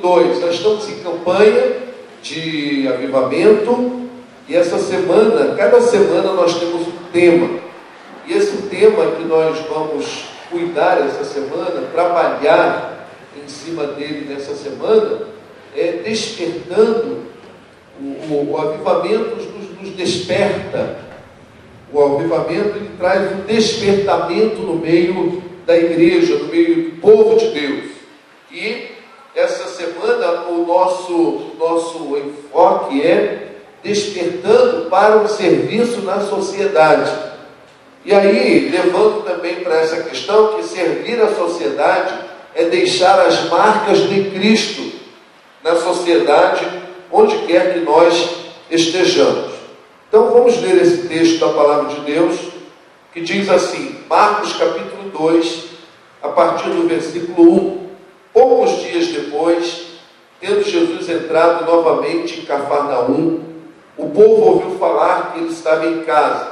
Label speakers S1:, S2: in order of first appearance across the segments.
S1: 2. Nós estamos em campanha de avivamento e essa semana, cada semana nós temos um tema. E esse tema que nós vamos cuidar essa semana, trabalhar em cima dele nessa semana, é despertando. O avivamento nos desperta. O avivamento ele traz um despertamento no meio da igreja, no meio do povo de Deus. E essa semana o nosso enfoque é despertando para o serviço na sociedade. E aí, levando também para essa questão que servir a sociedade é deixar as marcas de Cristo na sociedade, onde quer que nós estejamos. Então vamos ler esse texto da palavra de Deus, que diz assim, Marcos capítulo 2, a partir do versículo 1. Poucos dias depois, tendo Jesus entrado novamente em Cafarnaum, o povo ouviu falar que ele estava em casa.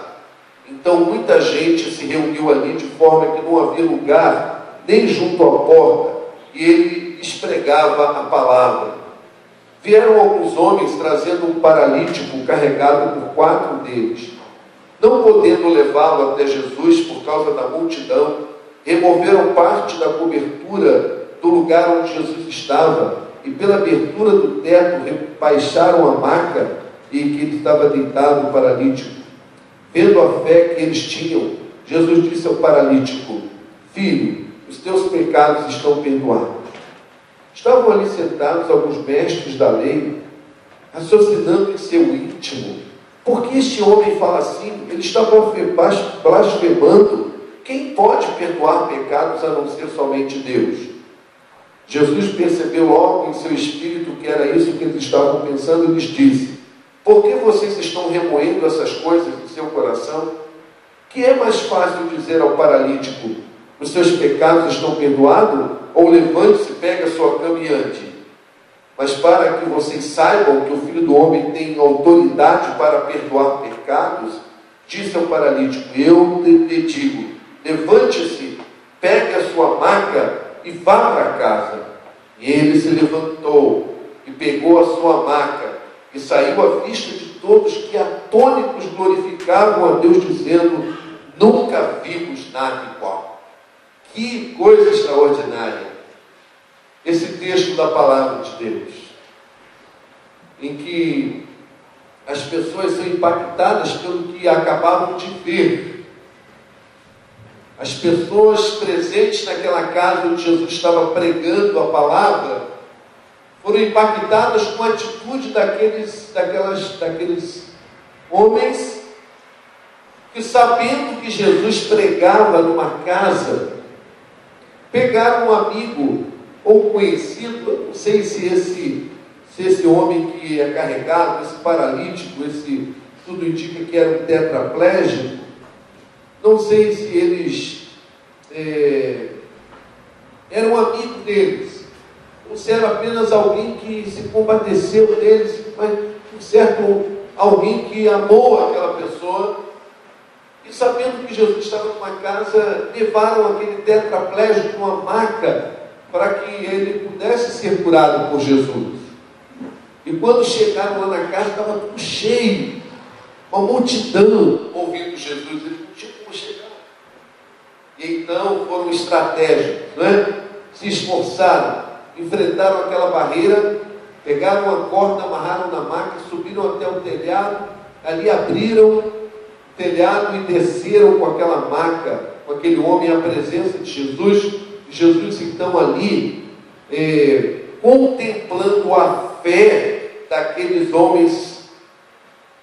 S1: Então muita gente se reuniu ali, de forma que não havia lugar nem junto à porta, e ele pregava a palavra. Vieram alguns homens trazendo um paralítico carregado por 4 deles. Não podendo levá-lo até Jesus por causa da multidão, removeram parte da cobertura do lugar onde Jesus estava e pela abertura do teto baixaram a maca em que ele estava deitado, o paralítico. Vendo a fé que eles tinham, Jesus disse ao paralítico: Filho, os teus pecados estão perdoados. Estavam ali sentados alguns mestres da lei, raciocinando em seu íntimo: por que este homem fala assim? Ele está blasfemando. Quem pode perdoar pecados a não ser somente Deus? Jesus percebeu logo em seu espírito que era isso que eles estavam pensando e lhes disse: por que vocês estão remoendo essas coisas no seu coração? Que é mais fácil dizer ao paralítico: os seus pecados estão perdoados? Ou levante-se, pegue a sua cama e ande. Mas para que vocês saibam que o Filho do Homem tem autoridade para perdoar pecados, disse ao paralítico: eu te digo, levante-se, pegue a sua maca e vá para casa. E ele se levantou e pegou a sua maca e saiu à vista de todos, que atônitos glorificavam a Deus, dizendo: nunca vimos nada igual. Que coisa extraordinária esse texto da palavra de Deus, em que as pessoas são impactadas pelo que acabaram de ver. As pessoas presentes naquela casa onde Jesus estava pregando a palavra foram impactadas com a atitude daqueles homens que, sabendo que Jesus pregava numa casa, pegaram um amigo ou conhecido, eu não sei se esse homem que é carregado, esse paralítico, tudo indica que era um tetraplégico, não sei se eles eram amigos deles, ou se era apenas alguém que se compadeceu deles, mas um certo alguém que amou aquela pessoa. E sabendo que Jesus estava numa casa, levaram aquele tetraplégico numa maca para que ele pudesse ser curado por Jesus. E quando chegaram lá na casa, estava tudo cheio, uma multidão ouvindo Jesus. Eles não tinham como chegar. E então foram estratégicos, se esforçaram, enfrentaram aquela barreira, pegaram uma corda, amarraram na maca, subiram até o telhado, ali abriram telhado e desceram com aquela maca, com aquele homem à presença de Jesus. Jesus então ali contemplando a fé daqueles homens.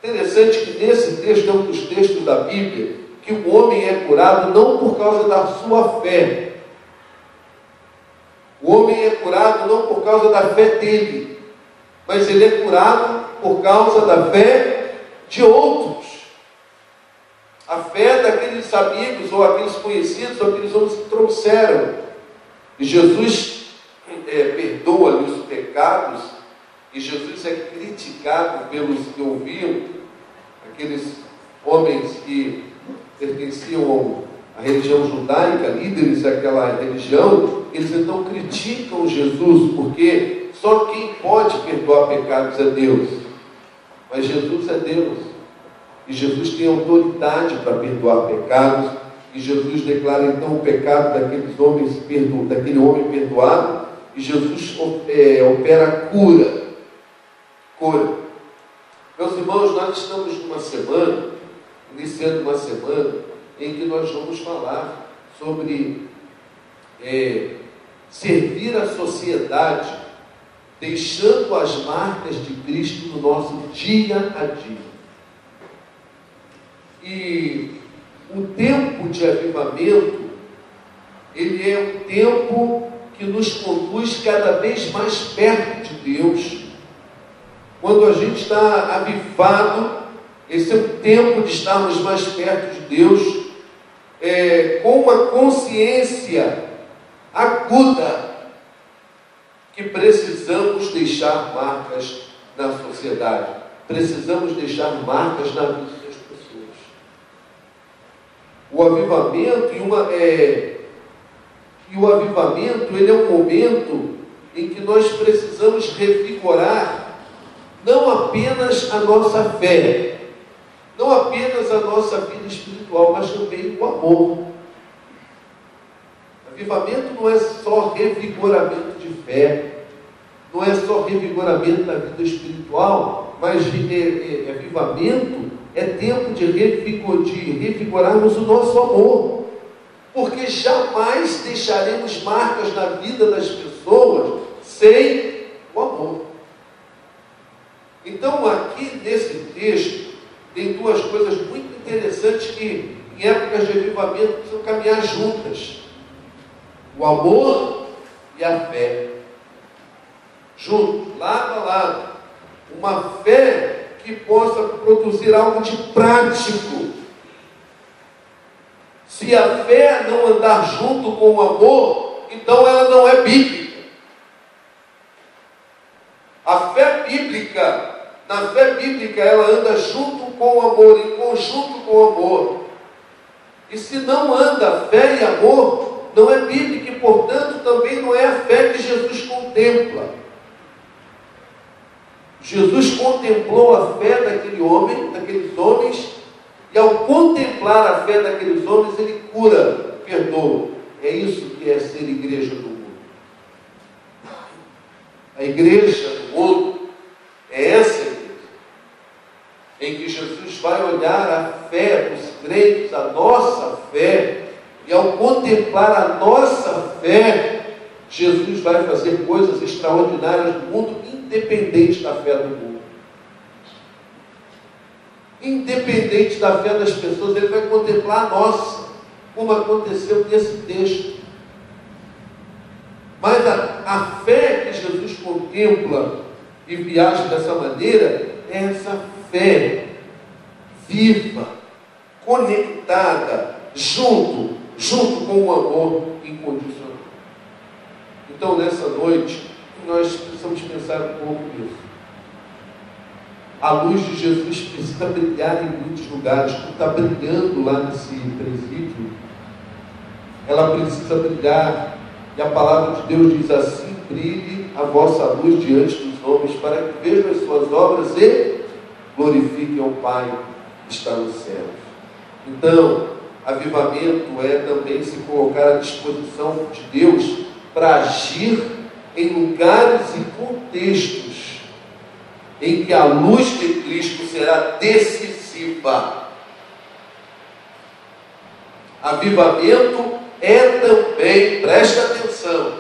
S1: Interessante que nesse texto é um dos textos da Bíblia que o homem é curado não por causa da sua fé. O homem é curado não por causa da fé dele, mas ele é curado por causa da fé de outros. A fé daqueles amigos, ou aqueles conhecidos, ou aqueles homens que trouxeram. E Jesus perdoa-lhe os pecados, e Jesus é criticado pelos que ouviam, aqueles homens que pertenciam à religião judaica, líderes daquela religião. Eles então criticam Jesus, porque só quem pode perdoar pecados é Deus. Mas Jesus é Deus. E Jesus tem autoridade para perdoar pecados. E Jesus declara então o pecado daqueles homens, daquele homem perdoado. E Jesus opera cura. Meus irmãos, nós estamos numa semana, iniciando uma semana, em que nós vamos falar sobre servir a sociedade, deixando as marcas de Cristo no nosso dia a dia. E o tempo de avivamento, ele é um tempo que nos conduz cada vez mais perto de Deus. Quando a gente está avivado, esse é um tempo de estarmos mais perto de Deus, com uma consciência aguda que precisamos deixar marcas na sociedade, precisamos deixar marcas na vida das pessoas. O avivamento o avivamento, ele é um momento em que nós precisamos revigorar não apenas a nossa fé, não apenas a nossa vida espiritual, mas também o amor. Avivamento não é só revigoramento de fé, não é só revigoramento da vida espiritual, mas avivamento é tempo de revigorarmos o nosso amor, porque jamais deixaremos marcas na vida das pessoas sem o amor. Então, aqui nesse texto, tem duas coisas muito interessantes que, em épocas de avivamento, precisam caminhar juntas: o amor e a fé. Juntos, lado a lado. Uma fé que possa produzir algo de prático. Se a fé não andar junto com o amor, então ela não é bíblica. A fé bíblica, na fé bíblica, ela anda junto com o amor, em conjunto com o amor. E se não anda fé e amor, não é bíblica e, portanto, também não é a fé que Jesus contempla. Jesus contemplou a fé daqueles homens, e ao contemplar a fé daqueles homens, ele cura, perdoa. É isso que é ser igreja do mundo. A igreja do mundo é essa igreja, em que Jesus vai olhar a fé dos crentes, a nossa fé, e ao contemplar a nossa fé, Jesus vai fazer coisas extraordinárias no mundo, independente da fé do mundo. Independente da fé das pessoas, ele vai contemplar a nossa, como aconteceu nesse texto. Mas a fé que Jesus contempla e viaja dessa maneira é essa fé viva, conectada, junto com o amor incondicional. Então, nessa noite, nós precisamos pensar um pouco nisso. A luz de Jesus precisa brilhar em muitos lugares, como está brilhando lá nesse presídio. Ela precisa brilhar, e a palavra de Deus diz assim: brilhe a vossa luz diante dos homens, para que vejam as suas obras e glorifiquem ao Pai que está nos céus. Então, avivamento é também se colocar à disposição de Deus para agir em lugares e contextos em que a luz de Cristo será decisiva. Avivamento é também, presta atenção,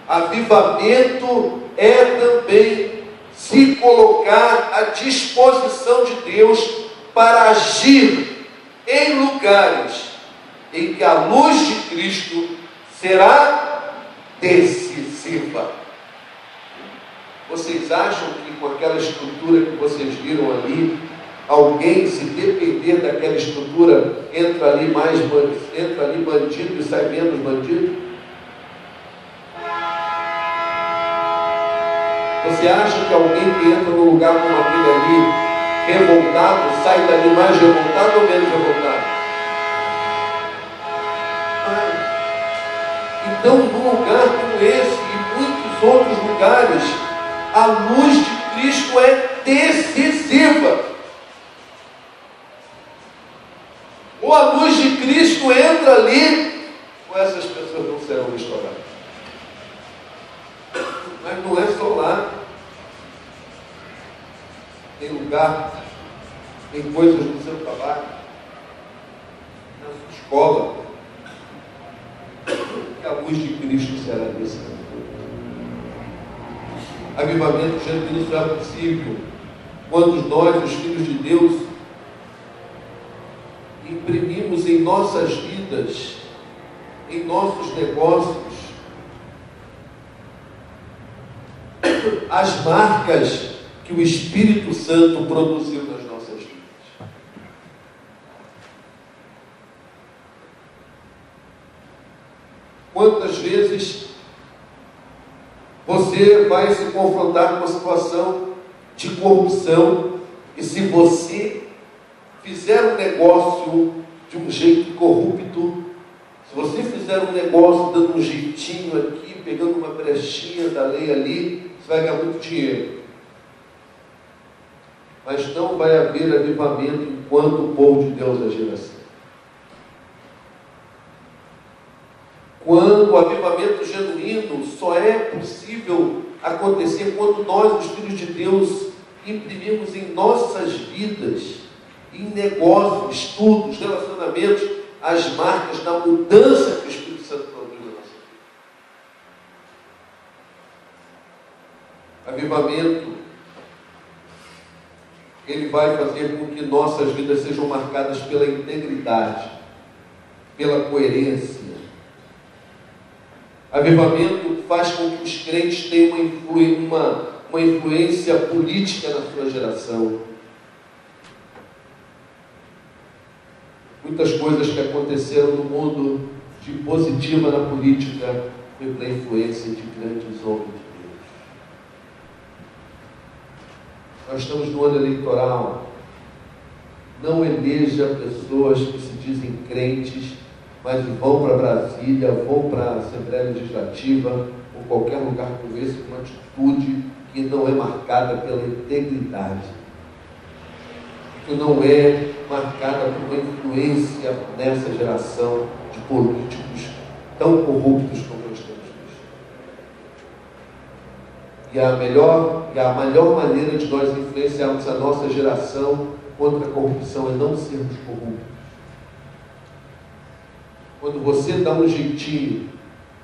S1: avivamento é também se colocar à disposição de Deus para agir em lugares em que a luz de Cristo será decisiva. Vocês acham que com aquela estrutura que vocês viram ali, alguém, se depender daquela estrutura, entra ali bandido e sai menos bandido? Você acha que alguém que entra num lugar como aquele ali, revoltado, sai dali mais revoltado ou menos revoltado? Então, num lugar como esse e muitos outros lugares, lugares, a luz de Cristo é decisiva. Ou a luz de Cristo entra ali, ou essas pessoas não serão restauradas. Mas não é só lá. Tem lugar, tem coisas no seu trabalho, na sua escola, que a luz de Cristo será descida. Avivamento genuíno só é possível quando nós, os filhos de Deus, imprimimos em nossas vidas, em nossos negócios, as marcas que o Espírito Santo produziu nas nossas vidas. Quantas vezes você vai se confrontar com uma situação de corrupção, e se você fizer um negócio de um jeito corrupto, se você fizer um negócio dando um jeitinho aqui, pegando uma brechinha da lei ali, você vai ganhar muito dinheiro. Mas não vai haver avivamento enquanto o povo de Deus agir assim. Quando o avivamento genuíno só é possível acontecer quando nós, os filhos de Deus, imprimimos em nossas vidas, em negócios, estudos, relacionamentos, as marcas da mudança que o Espírito Santo produz na nossa vida. Avivamento, ele vai fazer com que nossas vidas sejam marcadas pela integridade, pela coerência. Avivamento faz com que os crentes tenham uma influência política na sua geração. Muitas coisas que aconteceram no mundo de positiva na política foi pela influência de grandes homens de Deus. Nós estamos no ano eleitoral. Não eleja pessoas que se dizem crentes, mas vão para Brasília, vão para a Assembleia Legislativa, ou qualquer lugar como esse, com uma atitude que não é marcada pela integridade, que não é marcada por uma influência nessa geração de políticos tão corruptos como nós temos visto. E a melhor maneira de nós influenciarmos a nossa geração contra a corrupção é não sermos corruptos. Quando você dá um jeitinho,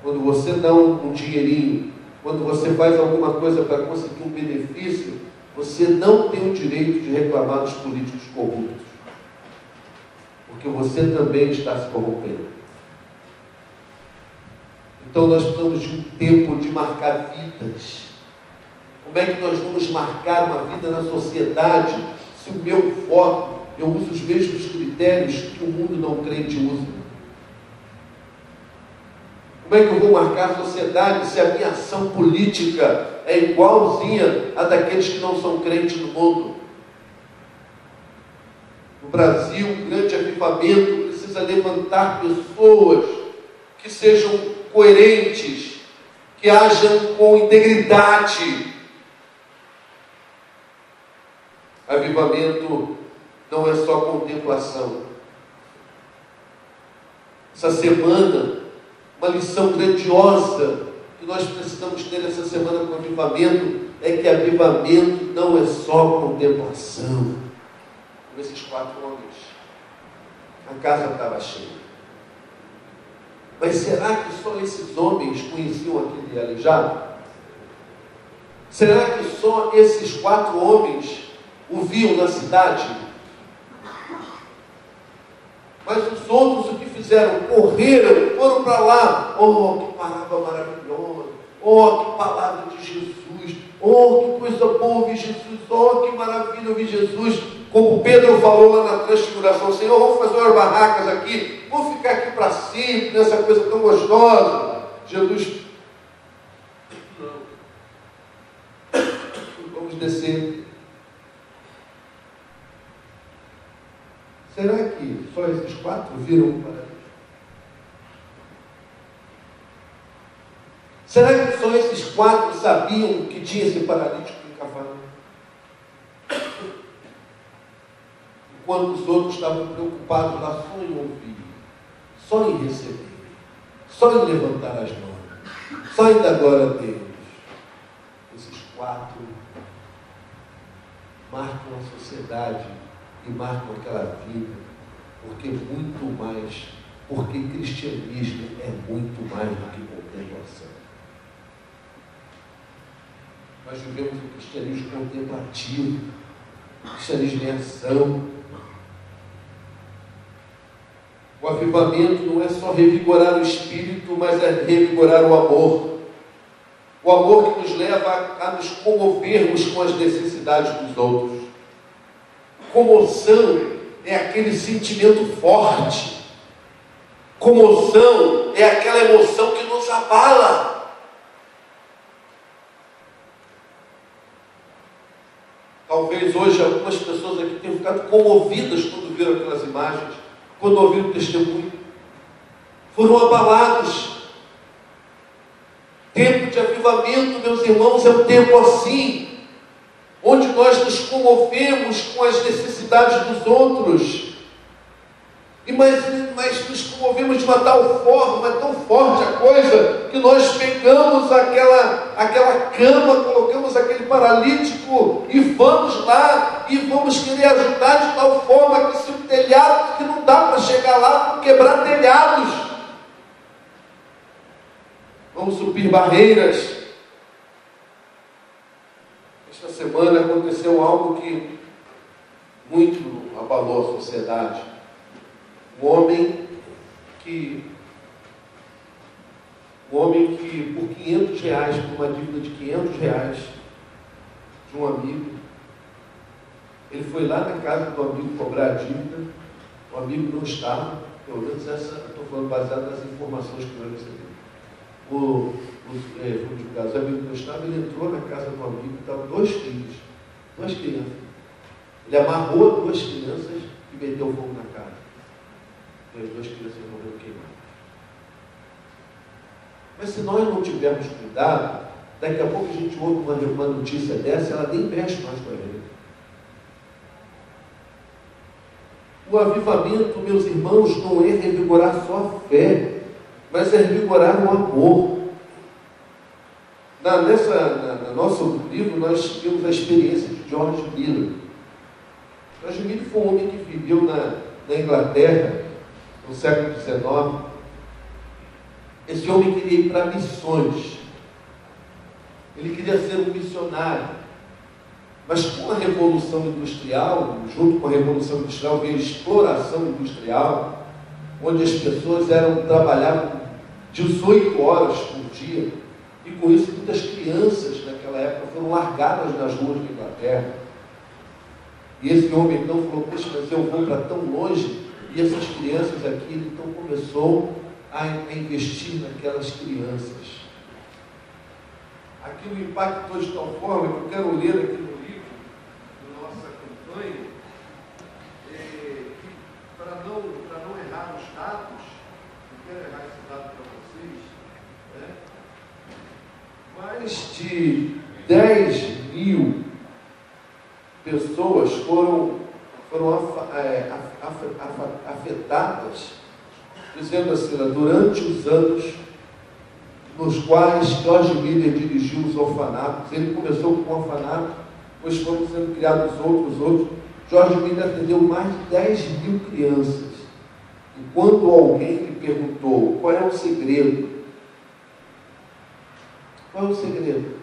S1: quando você dá um dinheirinho, quando você faz alguma coisa para conseguir um benefício, você não tem o direito de reclamar dos políticos corruptos, porque você também está se corrompendo. Então nós precisamos de um tempo de marcar vidas. Como é que nós vamos marcar uma vida na sociedade se o meu foco, eu uso os mesmos critérios que o mundo não crente usa? Como é que eu vou marcar a sociedade se a minha ação política é igualzinha a daqueles que não são crentes no mundo? No Brasil, um grande avivamento precisa levantar pessoas que sejam coerentes, que hajam com integridade. Avivamento não é só contemplação. Essa semana, uma lição grandiosa que nós precisamos ter essa semana com avivamento é que avivamento não é só contemplação. Com esses 4 homens, a casa estava cheia. Mas será que só esses homens conheciam aquele aleijado? Será que só esses 4 homens o viam na cidade? Mas os outros o que fizeram? Correram, foram para lá. Oh, que palavra maravilhosa! Oh, que palavra de Jesus! Oh, que coisa boa ouvir Jesus! Oh, que maravilha ouvir Jesus! Como Pedro falou lá na transfiguração: Senhor, vamos fazer umas barracas aqui, vamos ficar aqui para sempre, nessa coisa tão gostosa. Jesus, não. Vamos descer. Será que só esses 4 viram o paraíso? Será que só esses 4 sabiam que tinha esse paralítico em Cafarnaum? Enquanto os outros estavam preocupados lá só em ouvir, só em receber, só em levantar as mãos, só em dar glória a Deus. Esses 4 marcam a sociedade e marcam aquela vida, porque cristianismo é muito mais do que contemplação. Nós vivemos um cristianismo contemplativo, cristianismo em ação. O avivamento não é só revigorar o espírito, mas é revigorar o amor. O amor que nos leva a nos comovermos com as necessidades dos outros. Comoção é aquele sentimento forte. Comoção é aquela emoção que nos abala. Talvez hoje algumas pessoas aqui tenham ficado comovidas quando viram aquelas imagens, quando ouviram o testemunho. Foram abalados. Tempo de avivamento, meus irmãos, é um tempo assim, onde nós nos comovemos com as necessidades dos outros. Mas nos comovemos de uma tal forma, é tão forte a coisa, que nós pegamos aquela cama, colocamos aquele paralítico e vamos lá e vamos querer ajudar de tal forma que se o telhado, que não dá para chegar lá, para quebrar telhados. Vamos subir barreiras. Esta semana aconteceu algo que muito abalou a sociedade. Um homem que por R$500, por uma dívida de R$500 de um amigo, ele foi lá na casa do amigo cobrar a dívida. O amigo não estava, pelo menos essa, eu estou falando baseado nas informações que eu recebi. O amigo não estava, ele entrou na casa do amigo, estavam 2 filhos, 2 crianças. Ele amarrou 2 crianças e meteu fogo na casa. E as 2 crianças morreram queimadas. Mas se nós não tivermos cuidado, daqui a pouco a gente ouve uma notícia dessa, ela nem mexe mais com a gente. O avivamento, meus irmãos, não é revigorar só a fé, mas é revigorar o amor. No nosso livro, nós tivemos a experiência de George Miller. George Miller foi um homem que viveu na Inglaterra, no século XIX. Esse homem queria ir para missões. Ele queria ser um missionário. Mas com a Revolução Industrial, junto com a Revolução Industrial, veio a exploração industrial, onde as pessoas trabalhavam 18 horas por dia, e com isso muitas crianças naquela época foram largadas nas ruas da Inglaterra. E esse homem então falou: poxa, mas eu vou para tão longe, e essas crianças aqui, ele então começou a investir naquelas crianças. Aquilo impactou de tal forma que eu quero ler aqui no livro, da nossa campanha, para não errar os dados, não quero errar esse dado para vocês, mais de 10.000 pessoas foram afetadas, dizendo assim, durante os anos nos quais George Miller dirigiu os orfanatos. Ele começou com um orfanato, depois foram sendo criados outros. George Miller atendeu mais de 10.000 crianças. E quando alguém lhe perguntou qual é o segredo, qual é o segredo?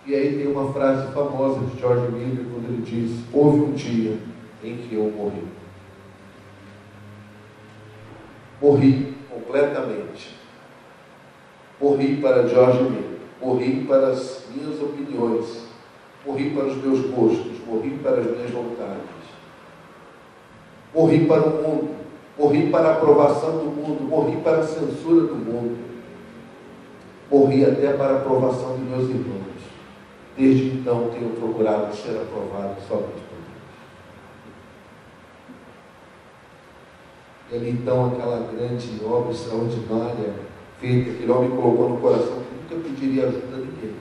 S1: E aí tem uma frase famosa de George Miller, quando ele diz: houve um dia em que eu morri. Morri completamente. Morri para George Miller. Morri para as minhas opiniões. Morri para os meus gostos. Morri para as minhas vontades. Morri para o mundo. Morri para a aprovação do mundo. Morri para a censura do mundo. Morri até para a aprovação de meus irmãos. Desde então tenho procurado ser aprovado somente por Deus. E ali então aquela grande obra extraordinária feita, aquele homem colocou no coração que nunca pediria ajuda a ninguém.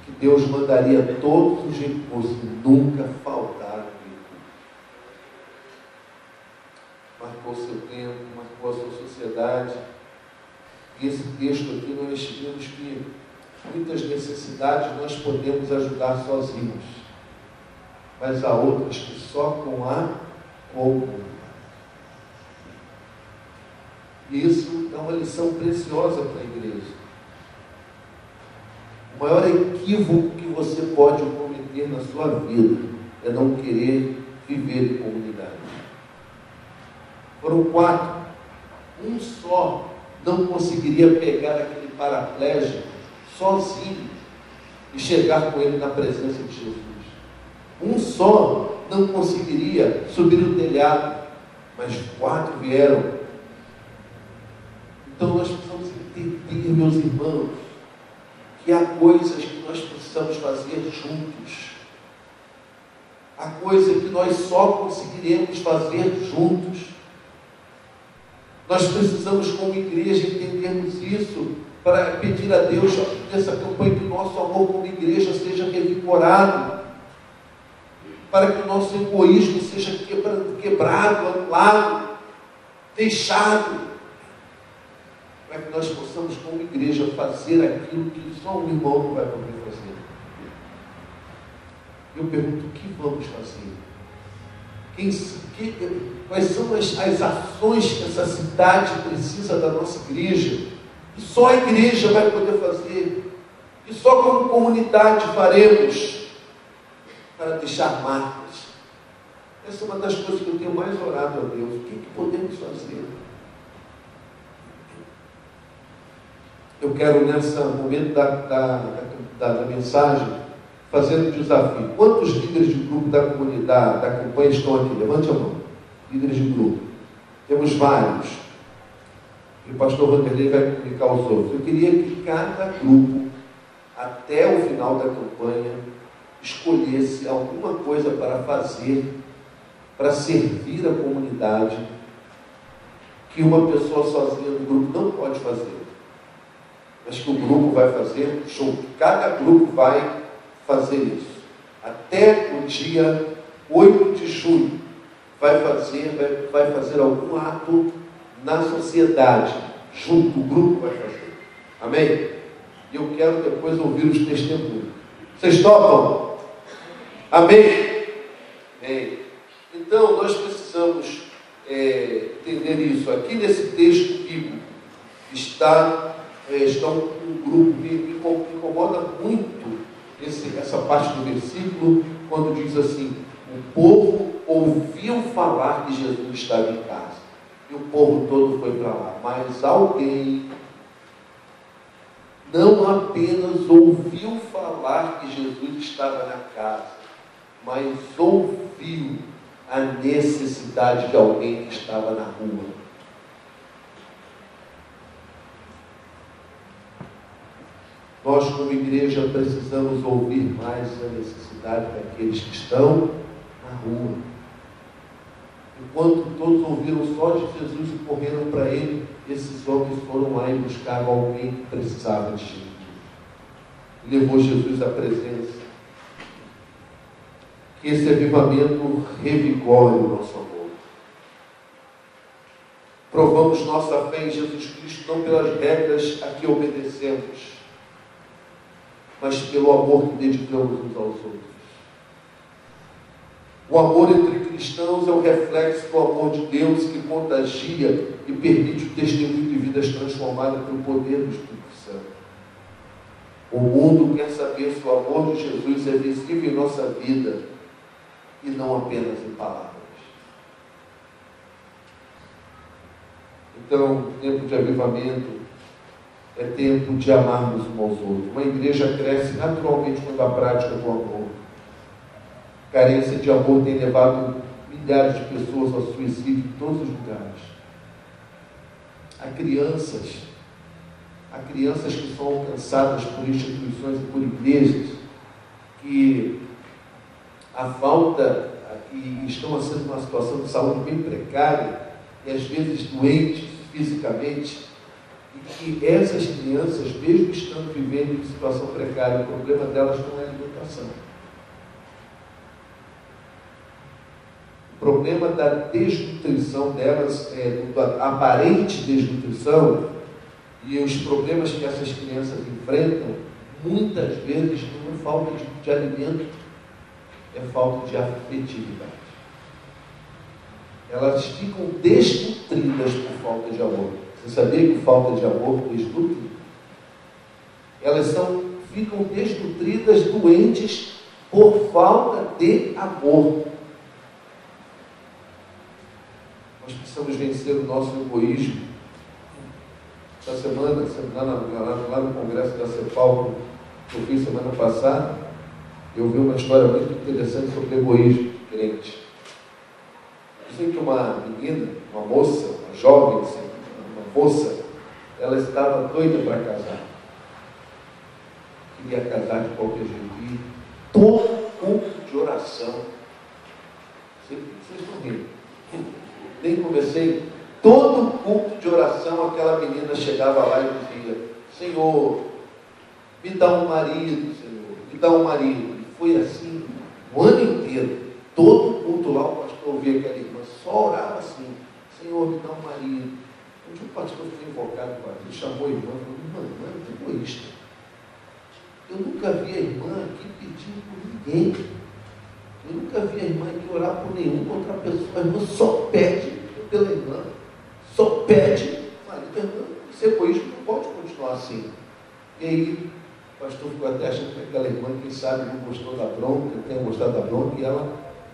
S1: Que Deus mandaria todos os recursos, nunca faltaram recursos. Marcou seu tempo, marcou a sua sociedade. E esse texto aqui nós vimos que muitas necessidades nós podemos ajudar sozinhos, mas há outras que só com a comunidade. E isso é uma lição preciosa para a igreja. O maior equívoco que você pode cometer na sua vida é não querer viver em comunidade. Foram 4. Um só não conseguiria pegar aquele paraplégico sozinho e chegar com ele na presença de Jesus. Um só não conseguiria subir o telhado, mas 4 vieram. Então nós precisamos entender, meus irmãos, que há coisas que nós precisamos fazer juntos. Há coisas que nós só conseguiremos fazer juntos. Nós precisamos, como igreja, entendermos isso para pedir a Deus nessa campanha que o nosso amor como igreja seja revigorado, para que o nosso egoísmo seja quebrado, anulado, deixado, para que nós possamos, como igreja, fazer aquilo que só um irmão não vai poder fazer. Eu pergunto, o que vamos fazer? Quais são as ações que essa cidade precisa da nossa igreja? Que só a igreja vai poder fazer, que só como comunidade faremos para deixar marcas. Essa é uma das coisas que eu tenho mais orado a Deus. O que podemos fazer? Eu quero, nesse momento da mensagem, fazer um desafio. Quantos líderes de grupo da comunidade, da campanha estão aqui? Levante a mão. Líderes de grupo. Temos vários. E o pastor Vanderlei vai comunicar aos outros. Eu queria que cada grupo, até o final da campanha, escolhesse alguma coisa para fazer, para servir a comunidade, que uma pessoa sozinha do grupo não pode fazer. Mas que o grupo vai fazer, show. Cada grupo vai fazer isso. Até o dia 8 de julho, vai fazer algum ato na sociedade, junto, o grupo vai fazer. Amém? E eu quero depois ouvir os testemunhos. Vocês topam? Amém? Então, nós precisamos entender isso. Aqui nesse texto bíblico está um grupo que me incomoda muito essa parte do versículo, quando diz assim: o povo ouviu falar que Jesus estava em casa. E o povo todo foi para lá. Mas alguém não apenas ouviu falar que Jesus estava na casa, mas ouviu a necessidade de alguém que estava na rua. Nós, como igreja, precisamos ouvir mais a necessidade daqueles que estão na rua. Enquanto todos ouviram só de Jesus e correram para ele, esses homens foram lá e buscavam alguém que precisava de Jesus. Levou Jesus à presença. Que esse avivamento revigore o nosso amor. Provamos nossa fé em Jesus Cristo não pelas regras a que obedecemos, mas pelo amor que dedicamos uns aos outros. O amor entre cristãos é o reflexo do amor de Deus que contagia e permite o testemunho de vidas transformadas pelo poder do Espírito Santo. O mundo quer saber se o amor de Jesus é visível em nossa vida e não apenas em palavras. Então, tempo de avivamento é tempo de amarmos uns aos outros. Uma igreja cresce naturalmente quando a prática do amor. Carência de amor tem levado milhares de pessoas ao suicídio em todos os lugares. Há crianças que são alcançadas por instituições e por igrejas que que estão sendo numa situação de saúde bem precária e às vezes doentes fisicamente, E que essas crianças, mesmo estando vivendo em situação precária, o problema delas não é a alimentação. O problema da desnutrição delas, da aparente desnutrição, e os problemas que essas crianças enfrentam, muitas vezes não é falta de alimento, é falta de afetividade. Elas ficam desnutridas por falta de amor. Você sabia que falta de amor desnutre? Elas ficam desnutridas, doentes, por falta de amor. Nós precisamos vencer o nosso egoísmo. Essa semana, lá no congresso da CEPAL, que eu fiz semana passada, eu vi uma história muito interessante sobre egoísmo crente. Dizem que uma menina, uma moça, uma jovem, uma moça, ela estava doida para casar. Queria casar de qualquer jeito. E todo culto de oração, vocês estão rindo, nem comecei, todo culto de oração, aquela menina chegava lá e dizia: Senhor, me dá um marido, Senhor, me dá um marido. E foi assim o ano inteiro. Todo culto lá, o pastor ouvia aquela irmã, só orava assim: Senhor, me dá um marido. Um dia o pastor foi invocado, ele chamou a irmã e falou: irmã, é muito egoísta. Eu nunca vi a irmã aqui pedindo por ninguém. Eu nunca vi a irmã aqui orar por nenhuma outra pessoa. A irmã só pede pela irmã. Só pede. Esse egoísmo não pode continuar assim. E aí, o pastor ficou até achando que aquela irmã, quem sabe, não gostou da bronca, tenha gostado da bronca, e ela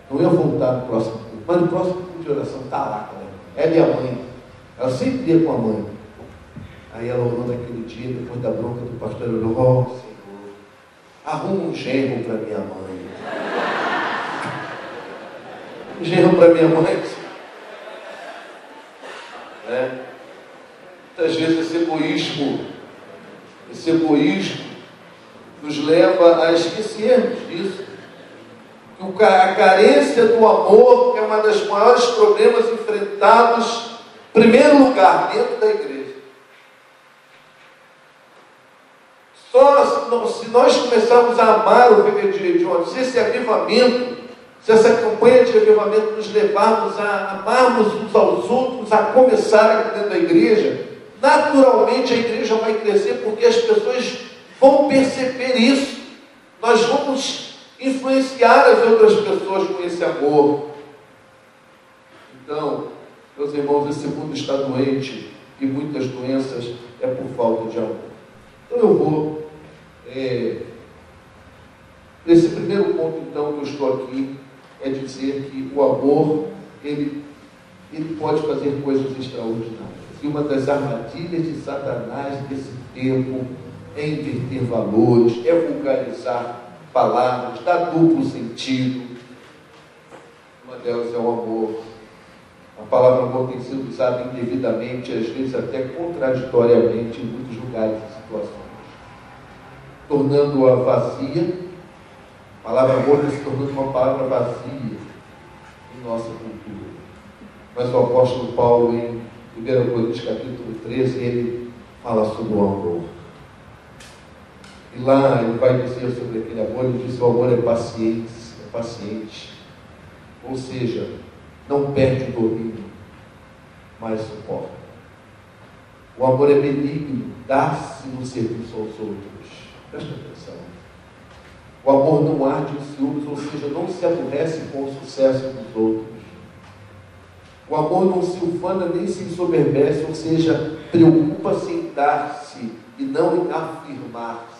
S1: não ia voltar no próximo culto. Mas no próximo culto de oração está lá, cara. É minha mãe. Ela sempre ia com a mãe. Aí ela orou naquele dia, depois da bronca do pastor, ela orou: ó, Senhor, arruma um genro para minha mãe. Um genro para minha mãe. Muitas vezes esse egoísmo nos leva a esquecermos disso. Que a carência do amor é uma das maiores problemas enfrentados, em primeiro lugar, dentro da igreja. Só se nós começarmos a amar o viver de onde, se esse avivamento, se essa campanha de avivamento nos levarmos a amarmos uns aos outros, a começar aqui dentro da igreja, naturalmente a igreja vai crescer, porque as pessoas vão perceber isso. Nós vamos influenciar as outras pessoas com esse amor. Então, meus irmãos, esse mundo está doente, e muitas doenças é por falta de amor. Então eu vou, nesse primeiro ponto então que eu estou aqui, é dizer que o amor, ele pode fazer coisas extraordinárias. E uma das armadilhas de Satanás nesse tempo é inverter valores, é vulgarizar palavras, dar duplo sentido. Uma delas é o amor. A palavra amor tem sido usada indevidamente, às vezes até contraditoriamente, em muitos lugares e situações, tornando-a vazia. A palavra amor está se tornando uma palavra vazia em nossa cultura. Mas o apóstolo Paulo, em 1 Coríntios capítulo 13, ele fala sobre o amor. E lá ele vai dizer sobre aquele amor, ele diz que o amor é paciente. Ou seja, não perde o domínio, mas suporta. O amor é benigno, dá-se no serviço aos outros. Presta atenção. O amor não arde em ciúmes, ou seja, não se aborrece com o sucesso dos outros. O amor não se ufana nem se ensoberbece, ou seja, preocupa-se em dar-se e não em afirmar-se.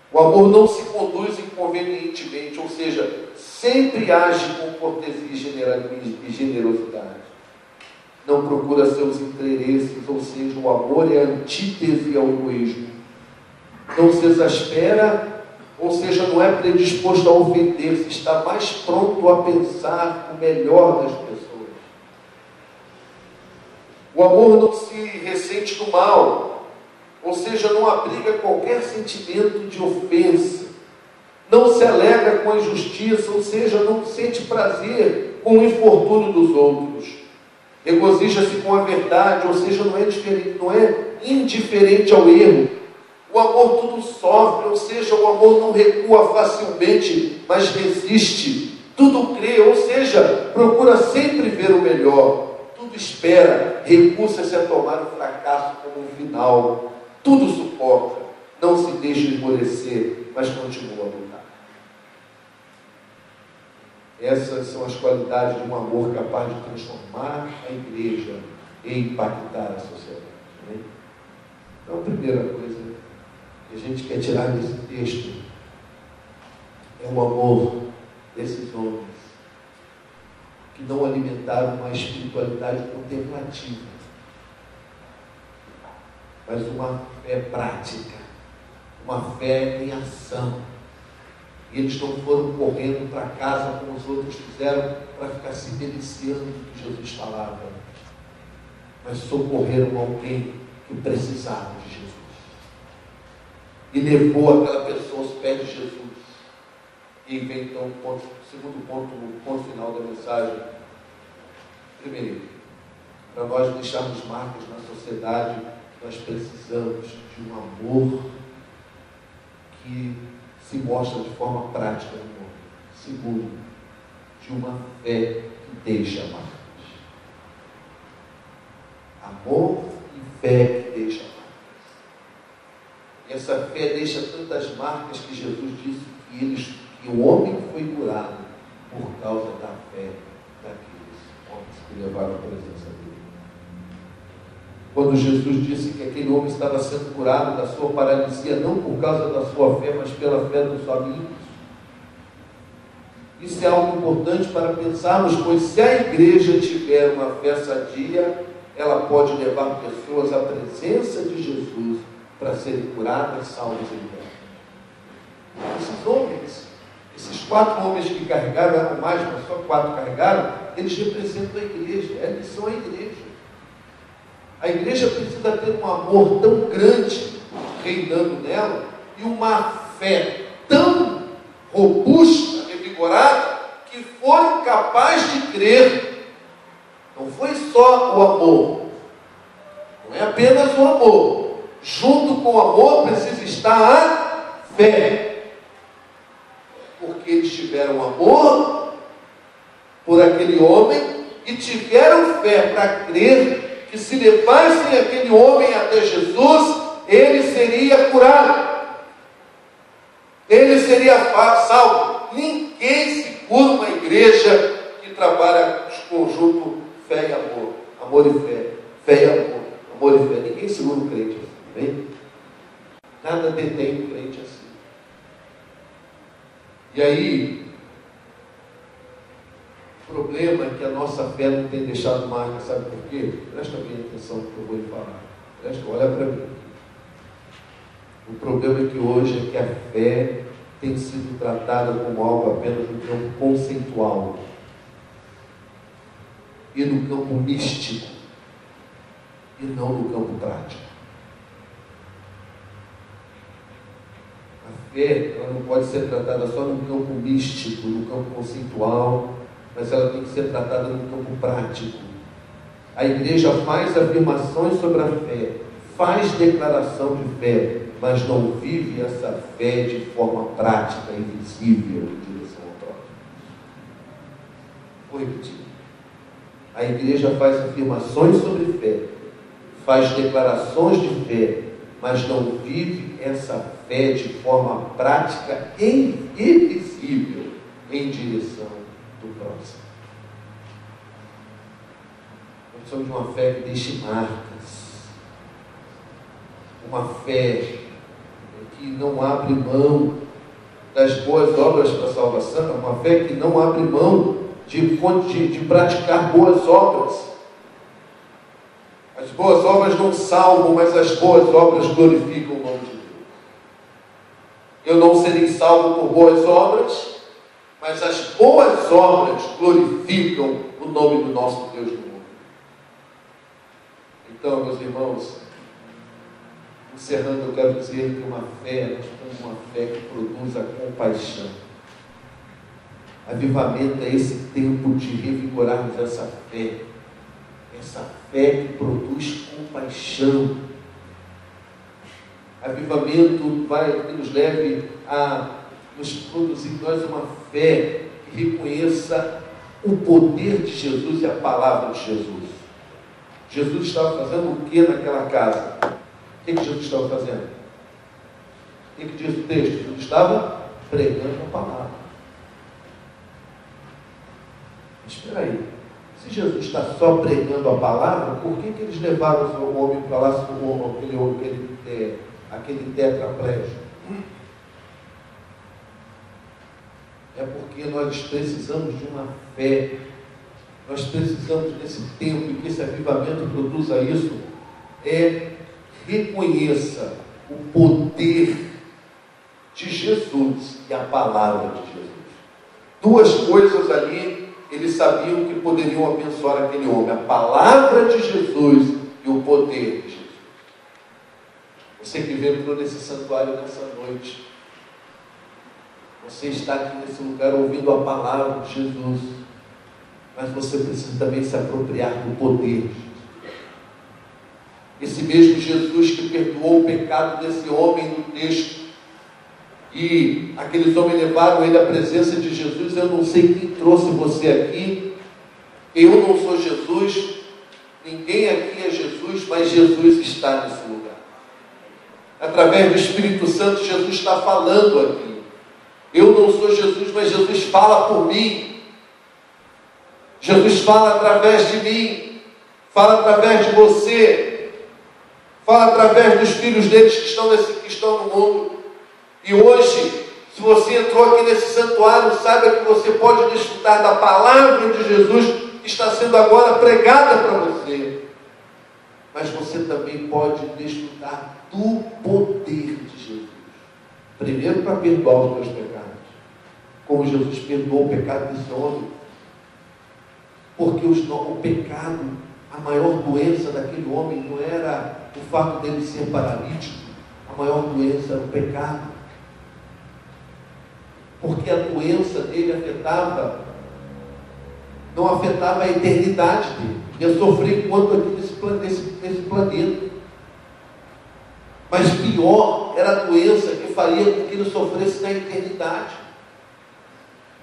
S1: O amor não se conduz inconvenientemente, ou seja, sempre age com cortesia e generosidade. Não procura seus interesses, ou seja, o amor é a antítese ao egoísmo. Não se exaspera, ou seja, não é predisposto a ofender-se, está mais pronto a pensar o melhor das pessoas. O amor não se ressente do mal, ou seja, não abriga qualquer sentimento de ofensa, não se alegra com a injustiça, ou seja, não sente prazer com o infortúnio dos outros. regozija-se com a verdade, ou seja, não é indiferente ao erro. O amor tudo sofre, ou seja, o amor não recua facilmente, mas resiste. Tudo crê, ou seja, procura sempre ver o melhor. Tudo espera, recusa-se a tomar o fracasso como um final. Tudo suporta, não se deixa esmorecer, mas continua a lutar. Essas são as qualidades de um amor capaz de transformar a igreja e impactar a sociedade. Né? Então, a primeira coisa que a gente quer tirar desse texto é o amor desses homens que não alimentaram uma espiritualidade contemplativa, mas uma fé prática, uma fé em ação. E eles não foram correndo para casa como os outros fizeram para ficar se deliciando do que Jesus falava, mas socorreram alguém que precisava de Jesus e levou aquela pessoa aos pés de Jesus. E vem então o segundo ponto, no ponto final da mensagem. Primeiro, para nós deixarmos marcas na sociedade, nós precisamos de um amor que se mostra de forma prática no mundo. Segundo, de uma fé que deixa marcas. Amor e fé que deixa marcas. E essa fé deixa tantas marcas que Jesus disse que o homem foi curado por causa da fé daqueles homens que levaram a presença dele. Quando Jesus disse que aquele homem estava sendo curado da sua paralisia, não por causa da sua fé, mas pela fé dos amigos. Isso é algo importante para pensarmos, pois se a igreja tiver uma fé sadia, ela pode levar pessoas à presença de Jesus para serem curadas, salvas e libertas. Esses homens, esses 4 homens que carregaram, eram mais, mas só 4 carregaram, eles representam a igreja, eles são a igreja. A igreja precisa ter um amor tão grande reinando nela e uma fé tão robusta, revigorada, que foram capazes de crer. Não foi só o amor, não é apenas o amor. Junto com o amor precisa estar a fé, porque eles tiveram amor por aquele homem e tiveram fé para crer que se levassem aquele homem até Jesus, ele seria curado, ele seria salvo. Ninguém se cura uma igreja que trabalha conjunto fé e amor, amor e fé, fé e amor, amor e fé. Ninguém segura um crente assim, bem? Nada detém um crente assim. E aí, o problema é que a nossa fé não tem deixado marca, sabe por quê? Presta bem atenção no que eu vou lhe falar. Olha para mim. O problema é que hoje é que a fé tem sido tratada como algo apenas no campo conceitual e no campo místico e não no campo prático. A fé, ela não pode ser tratada só no campo místico, no campo conceitual, mas ela tem que ser tratada no campo prático. A igreja faz afirmações sobre a fé, faz declaração de fé, mas não vive essa fé de forma prática e visível em direção ao próximo. Vou repetir. A igreja faz afirmações sobre fé, faz declarações de fé, mas não vive essa fé de forma prática e visível em direção do próximo. Nós precisamos de uma fé que deixe marcas, uma fé que não abre mão das boas obras para a salvação, uma fé que não abre mão de praticar boas obras. As boas obras não salvam, mas as boas obras glorificam o nome de Deus. Eu não serei salvo por boas obras, mas as boas obras glorificam o nome do nosso Deus no mundo. Então, meus irmãos, encerrando, eu quero dizer que uma fé, nós temos uma fé que produz a compaixão. Avivamento é esse tempo de revigorarmos essa fé, essa fé que produz compaixão. Avivamento vai que nos leve a nos produzir em nós uma fé que reconheça o poder de Jesus e a palavra de Jesus. Jesus estava fazendo o que naquela casa? O que Jesus estava fazendo? O que diz o texto? Jesus estava pregando a palavra. Mas espera aí, se Jesus está só pregando a palavra, por que eles levaram o homem para lá, aquele tetraplégico? É porque nós precisamos de uma fé. Nós precisamos desse tempo, e que esse avivamento produza isso, reconheça o poder de Jesus e a palavra de Jesus. Duas coisas ali, eles sabiam que poderiam abençoar aquele homem: a palavra de Jesus e o poder de Jesus. Você que entrou nesse santuário nessa noite, você está aqui nesse lugar ouvindo a palavra de Jesus, mas você precisa também se apropriar do poder de Jesus. Esse mesmo Jesus que perdoou o pecado desse homem no texto, e aqueles homens levaram ele à presença de Jesus. Eu não sei quem trouxe você aqui, eu não sou Jesus, ninguém aqui é Jesus, mas Jesus está nesse lugar. Através do Espírito Santo, Jesus está falando aqui. Eu não sou Jesus, mas Jesus fala por mim. Jesus fala através de mim, fala através de você, fala através dos filhos deles que estão no mundo. E hoje, se você entrou aqui nesse santuário, saiba que você pode desfrutar da palavra de Jesus que está sendo agora pregada para você. Mas você também pode desfrutar do poder de Jesus. Primeiro, para perdoar os teus pecados, como Jesus perdoou o pecado desse homem. Porque o pecado, a maior doença daquele homem não era o fato dele ser paralítico. A maior doença era o pecado. Porque a doença dele não afetava a eternidade dele. Ia sofrer enquanto aqui nesse planeta. Mas pior era a doença que faria com que ele sofresse na eternidade.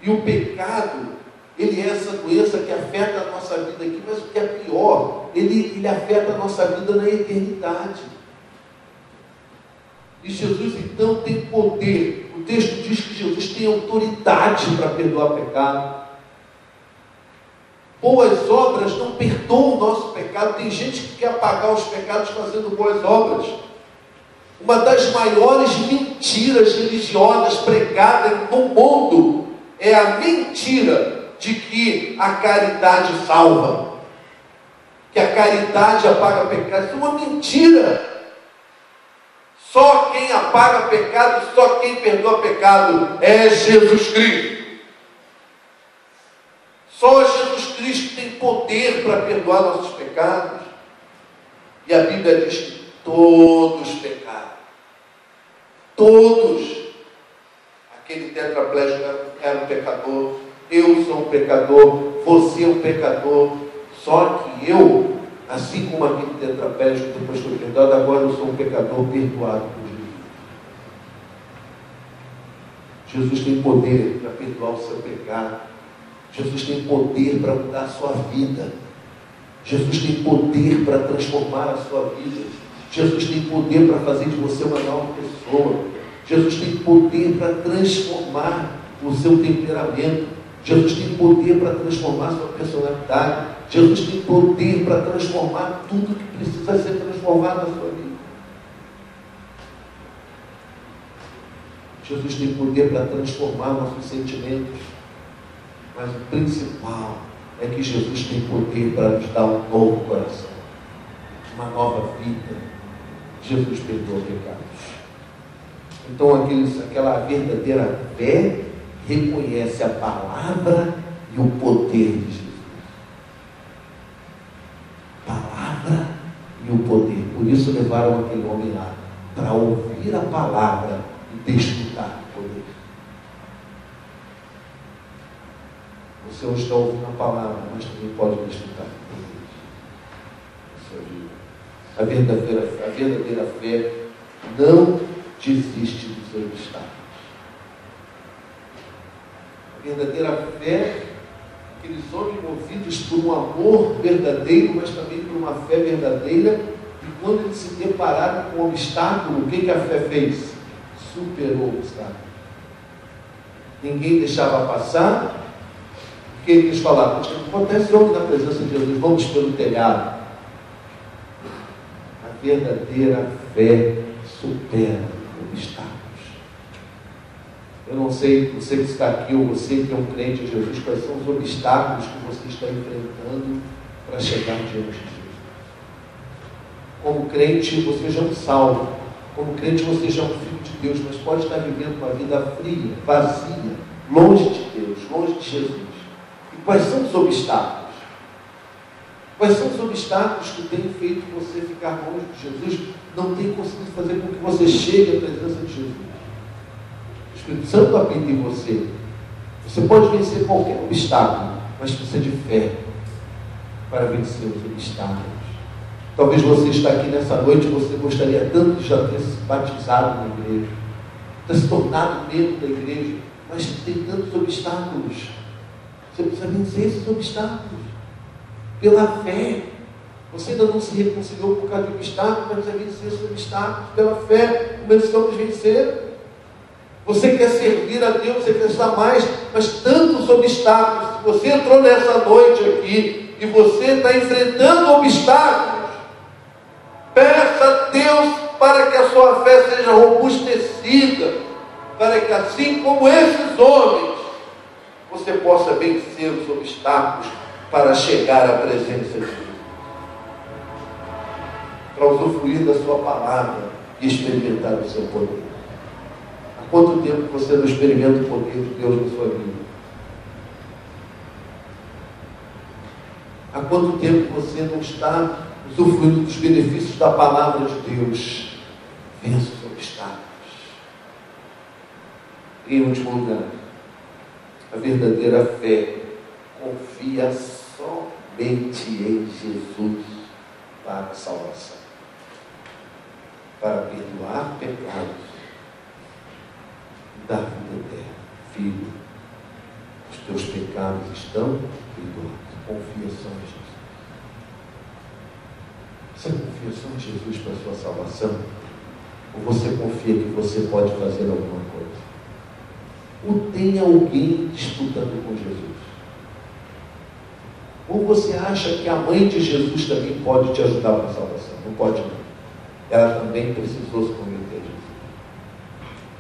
S1: E o pecado, ele é essa doença que afeta a nossa vida aqui, mas o que é pior, ele afeta a nossa vida na eternidade. E Jesus então tem poder. O texto diz que Jesus tem autoridade para perdoar pecado. Boas obras não perdoam o nosso pecado. Tem gente que quer apagar os pecados fazendo boas obras. Uma das maiores mentiras religiosas pregadas no mundo é a mentira de que a caridade salva, que a caridade apaga pecado. Isso é uma mentira. Só quem apaga pecado, só quem perdoa pecado é Jesus Cristo. Só Jesus Cristo tem poder para perdoar nossos pecados. E a Bíblia diz que todos pecaram. Todos. Aquele tetraplégico era um pecador. Eu sou um pecador. Você é um pecador. Só que eu, assim como aquele tetraplégico, depois que foi perdoado, agora eu sou um pecador perdoado por Jesus. Jesus tem poder para perdoar o seu pecado. Jesus tem poder para mudar a sua vida. Jesus tem poder para transformar a sua vida. Jesus tem poder para fazer de você uma nova pessoa. Jesus tem poder para transformar o seu temperamento. Jesus tem poder para transformar a sua personalidade. Jesus tem poder para transformar tudo que precisa ser transformado na sua vida. Jesus tem poder para transformar nossos sentimentos. Mas o principal é que Jesus tem poder para nos dar um novo coração, uma nova vida. Jesus perdoa pecados. Então aquela verdadeira fé reconhece a palavra e o poder de Jesus. Palavra e o poder. Por isso levaram aquele homem lá, para ouvir a palavra e desfrutar do poder. Você hoje está ouvindo a palavra, mas também pode desfrutar do poder. A verdadeira fé não desiste dos obstáculos. A verdadeira fé, aqueles homens movidos por um amor verdadeiro, mas também por uma fé verdadeira, e quando eles se depararam com um obstáculo, o que a fé fez? Superou o obstáculo. Ninguém deixava passar, porque eles falavam: acontece homem na presença de Jesus, vamos pelo telhado. A verdadeira fé supera obstáculos. Eu não sei, você que está aqui, ou você que é um crente em Jesus, quais são os obstáculos que você está enfrentando para chegar diante de Jesus. Como crente, você já é um salvo. Como crente, você já é um filho de Deus, mas pode estar vivendo uma vida fria, vazia, longe de Deus, longe de Jesus. E quais são os obstáculos? Quais são os obstáculos que têm feito você ficar longe de Jesus? Não tem conseguido fazer com que você chegue à presença de Jesus. O Espírito Santo habita em você. Você pode vencer qualquer obstáculo, mas precisa de fé para vencer os obstáculos. Talvez você está aqui nessa noite e você gostaria tanto de já ter se batizado na igreja, ter se tornado membro da igreja, mas tem tantos obstáculos. Você precisa vencer esses obstáculos pela fé. Você ainda não se reconciliou por causa de obstáculos, mas precisa vencer esses obstáculos pela fé. Começamos a vencer. Você quer servir a Deus, você quer estar mais, mas tantos obstáculos. Se você entrou nessa noite aqui e você está enfrentando obstáculos, peça a Deus para que a sua fé seja robustecida, para que assim como esses homens, você possa vencer os obstáculos para chegar à presença de Deus, para usufruir da sua palavra e experimentar o seu poder. Há quanto tempo você não experimenta o poder de Deus na sua vida? Há quanto tempo você não está usufruindo dos benefícios da palavra de Deus? Vença os obstáculos. Em último lugar, a verdadeira fé confia somente em Jesus para a salvação, para perdoar pecados e dar vida eterna. Filho, os teus pecados estão perdoados. Confia só em Jesus. Você confia só em Jesus para a sua salvação? Ou você confia que você pode fazer alguma coisa? Ou tem alguém disputando com Jesus? Ou você acha que a mãe de Jesus também pode te ajudar para a salvação? Não pode não. Ela também precisou se converter a Jesus.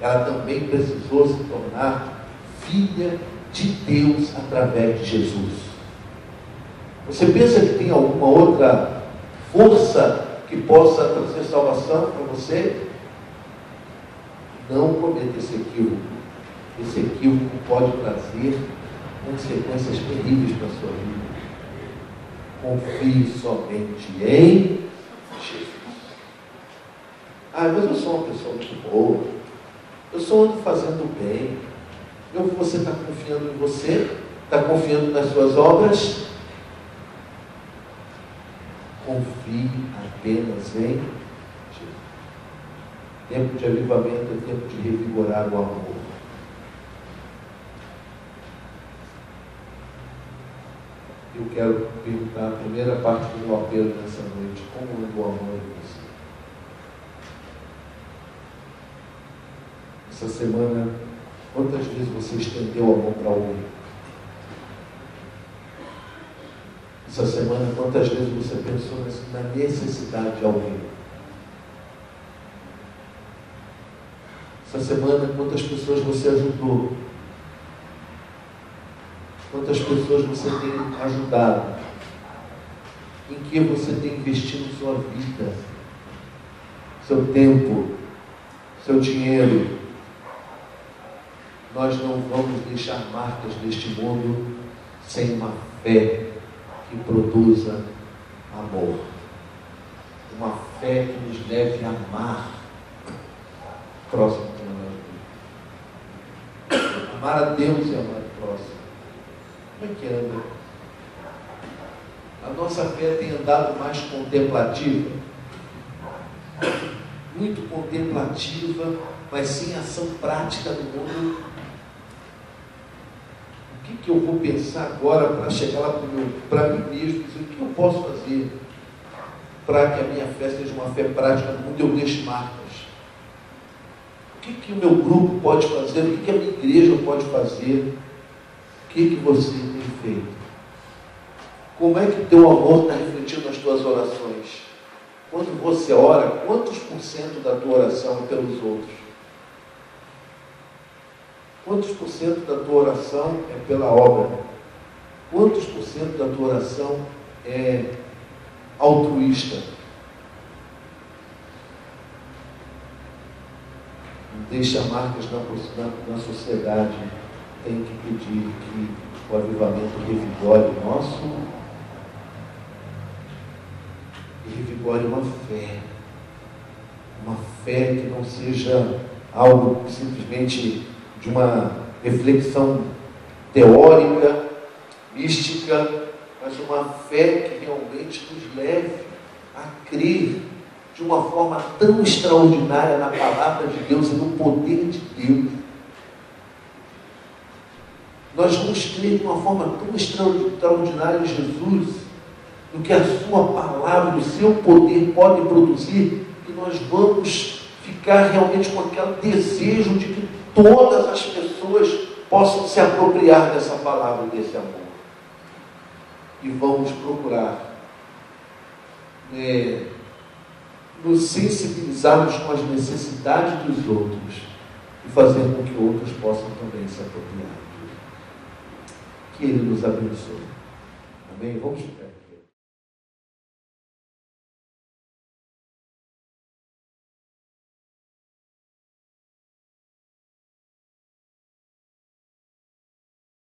S1: Ela também precisou se tornar filha de Deus através de Jesus. Você pensa que tem alguma outra força que possa trazer salvação para você? Não cometa esse equívoco. Esse equívoco pode trazer consequências terríveis para a sua vida. Confie somente em Jesus. Mas eu sou uma pessoa muito boa. Eu só ando fazendo bem. Você está confiando em você? Está confiando nas suas obras? Confie apenas em Jesus. Tempo de avivamento é tempo de revigorar o amor. Eu quero perguntar a primeira parte do meu apelo nessa noite: como anda o amor em você? Essa semana, quantas vezes você estendeu a mão para alguém? Essa semana, quantas vezes você pensou na necessidade de alguém? Essa semana, quantas pessoas você ajudou? Quantas pessoas você tem ajudado? Em que você tem investido sua vida, seu tempo, seu dinheiro? Nós não vamos deixar marcas neste mundo sem uma fé que produza amor. Uma fé que nos leve a amar o próximo que nós vivemos. Amar a Deus e amar o próximo. Como é que anda? A nossa fé tem andado mais contemplativa? muito contemplativa, mas sem ação prática no mundo. O que eu vou pensar agora para chegar lá para mim mesmo? O que eu posso fazer para que a minha fé seja uma fé prática no mundo e eu deixe marcas? O que o meu grupo pode fazer? O que a minha igreja pode fazer? O que você tem feito? Como é que o teu amor está refletindo nas tuas orações? Quando você ora, quantos por cento da tua oração é pelos outros? Quantos por cento da tua oração é pela obra? Quantos por cento da tua oração é altruísta? Deixa marcas na sociedade. Tem que pedir que o avivamento revigore o nosso e revigore uma fé que não seja algo simplesmente de uma reflexão teórica, mística, mas uma fé que realmente nos leve a crer de uma forma tão extraordinária na palavra de Deus e no poder de Deus. Nós vamos crer de uma forma tão extraordinária em Jesus, no que a sua palavra, o seu poder pode produzir, que nós vamos ficar realmente com aquele desejo de que todas as pessoas possam se apropriar dessa palavra e desse amor. E vamos procurar nos sensibilizarmos com as necessidades dos outros e fazer com que outros possam também se apropriar. Que Ele nos abençoe. Amém? Vamos ficar.